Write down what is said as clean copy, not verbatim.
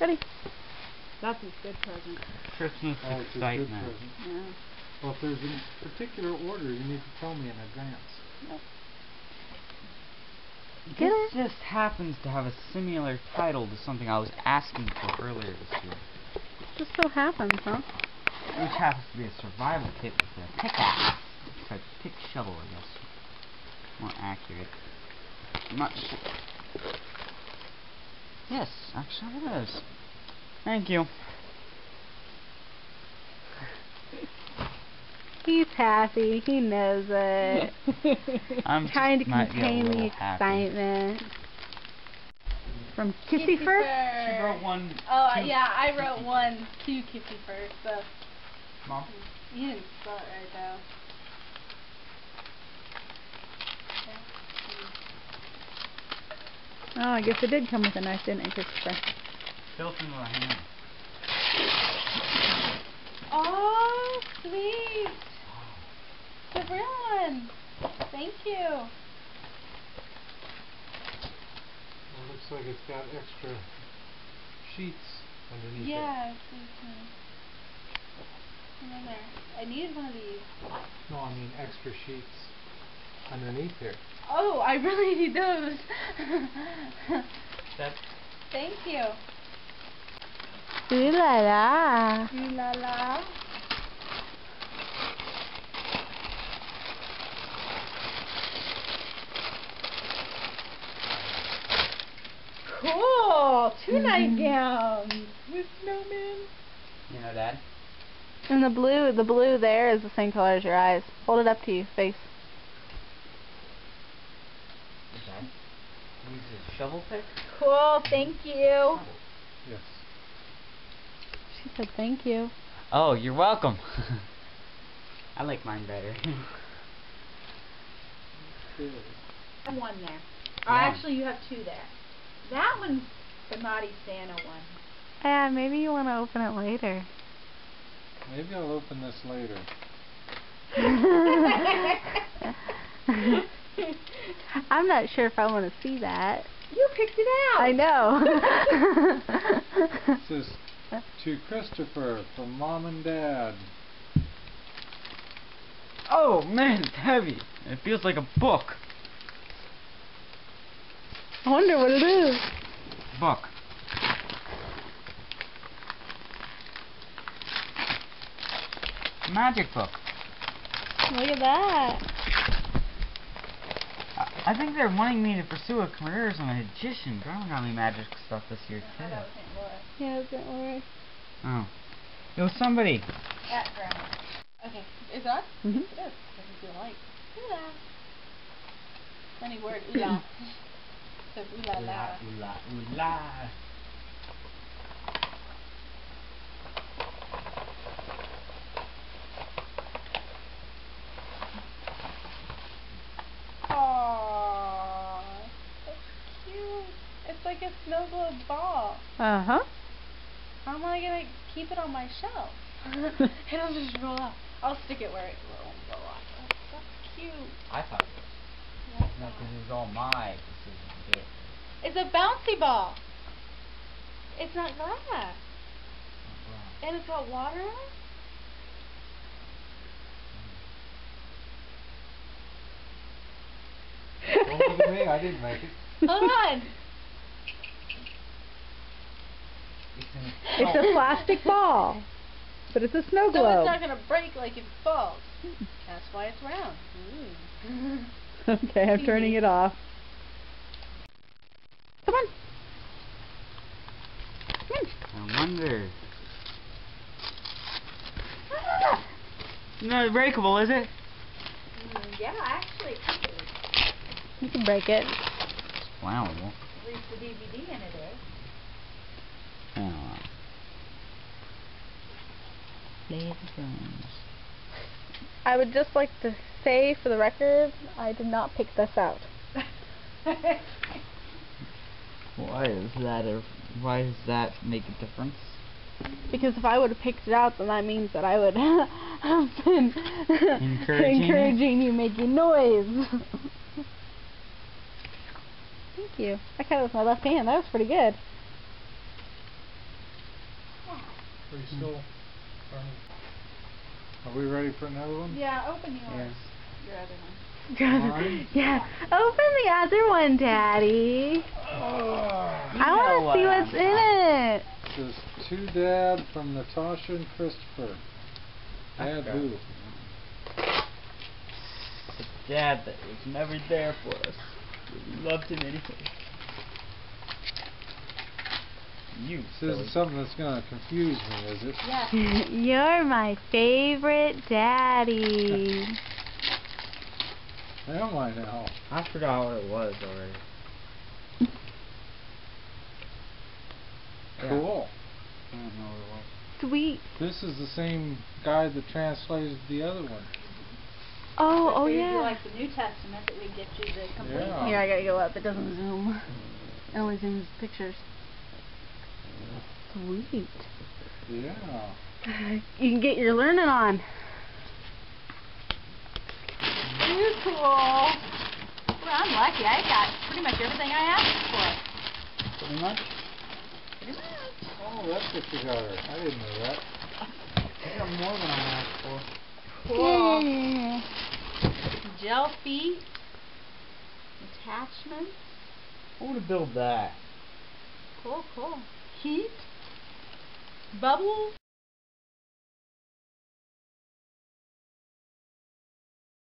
Ready? That's a good present. Christmas Oh, it's a good excitement. present. Yeah. Well, if there's a particular order, you need to tell me in advance. Nope. This just happens to have a similar title to something I was asking for earlier this year. Just so happens, huh? Which happens to be a survival kit with a pickaxe. It's a pick shovel, I guess. More accurate. I'm not sure. Yes, actually it is. Thank you. He's happy. He knows it. I'm trying to might be a contain the little happy. excitement. From Kissy Fur? She wrote one. Oh, yeah, I wrote one to Kissy Fur, so. Mom? You didn't spell it right, though. Oh, I guess it did come with a knife, didn't it, Christopher? Built into my hand. Oh, sweet. The real one. Thank you. Well, it looks like it's got extra sheets underneath it. Yeah, come in there. I needed one of these. No, I mean extra sheets underneath here. Oh, I really need those. Thank you. Ooh la la. Ooh la la. Cool! Two nightgowns with snowmen. You know, Dad? And the blue there is the same color as your eyes. Hold it up to you, face. Dad? Use a shovel pick? Cool, thank you. Yes. She said thank you. Oh, you're welcome. I like mine better. One there. Yeah. Oh, actually, you have two there. That one's the Naughty Santa one. Yeah, maybe you want to open it later. Maybe I'll open this later. I'm not sure if I want to see that. You picked it out. I know. This is to Christopher from Mom and Dad. Oh man, it's heavy. It feels like a book. I wonder what it is. Book. Magic book. Look at that. I think they're wanting me to pursue a career as a magician. Grandma got me magic stuff this year too. Yeah, it doesn't work. Oh. It was somebody. At Grandma. Okay, is that? Mm-hmm. It is. Doesn't feel like. Ooh la. Funny word, ooh la. Says ooh la la. Ooh la, ooh la. Aww, that's cute. It's like a snow globe ball. Uh-huh. How am I gonna keep it on my shelf? It'll just roll out. I'll stick it where it won't roll off. That's cute. I thought it was. No, because it was all my decision to do it. It's a bouncy ball. It's not glass. And it's got water in it? Don't look at me, I didn't make it. Hold on. It's a plastic ball. But it's a snow So globe. it's not gonna break like it falls. That's why it's round. Okay, I'm turning it off. Come on. Come on. I wonder. Not breakable, is it? Yeah, actually it is. You can break it. Flammable. At least the DVD in it is. Oh. Lady Jones. I would just like to say for the record, I did not pick this out. Why does that make a difference? Because if I would have picked it out, then that means that I would have been encouraging you making noise. Thank you. I cut it with my left hand. That was pretty good. Are you still burning? Are we ready for another one? Yeah, open yours. Yes. Your other one. Mine? Yeah. Open the other one, Daddy. I want to see what's in it. It says, to Dad from Natasha and Christopher. Dad who? The dad that was never there for us. We loved him anyway. You This silly. isn't something that's going to confuse me, is it? Yes. You're my favorite daddy. Am I now? I forgot what it was already. Cool. I don't know what it was. Sweet. This is the same guy that translated the other one. Oh, If you yeah. like the New Testament, that would get you the complete. Yeah. Here, I gotta go up. It doesn't zoom. It only zooms pictures. Sweet. Yeah. You can get your learning on. Too cool. Well, I'm lucky. I got pretty much everything I asked for. Pretty much. Pretty much. Oh, that's what you got her. I didn't know that. I got more than I asked for. Cool. Gel feet. Attachments. I want to build that. Cool, cool. Heat. Bubbles.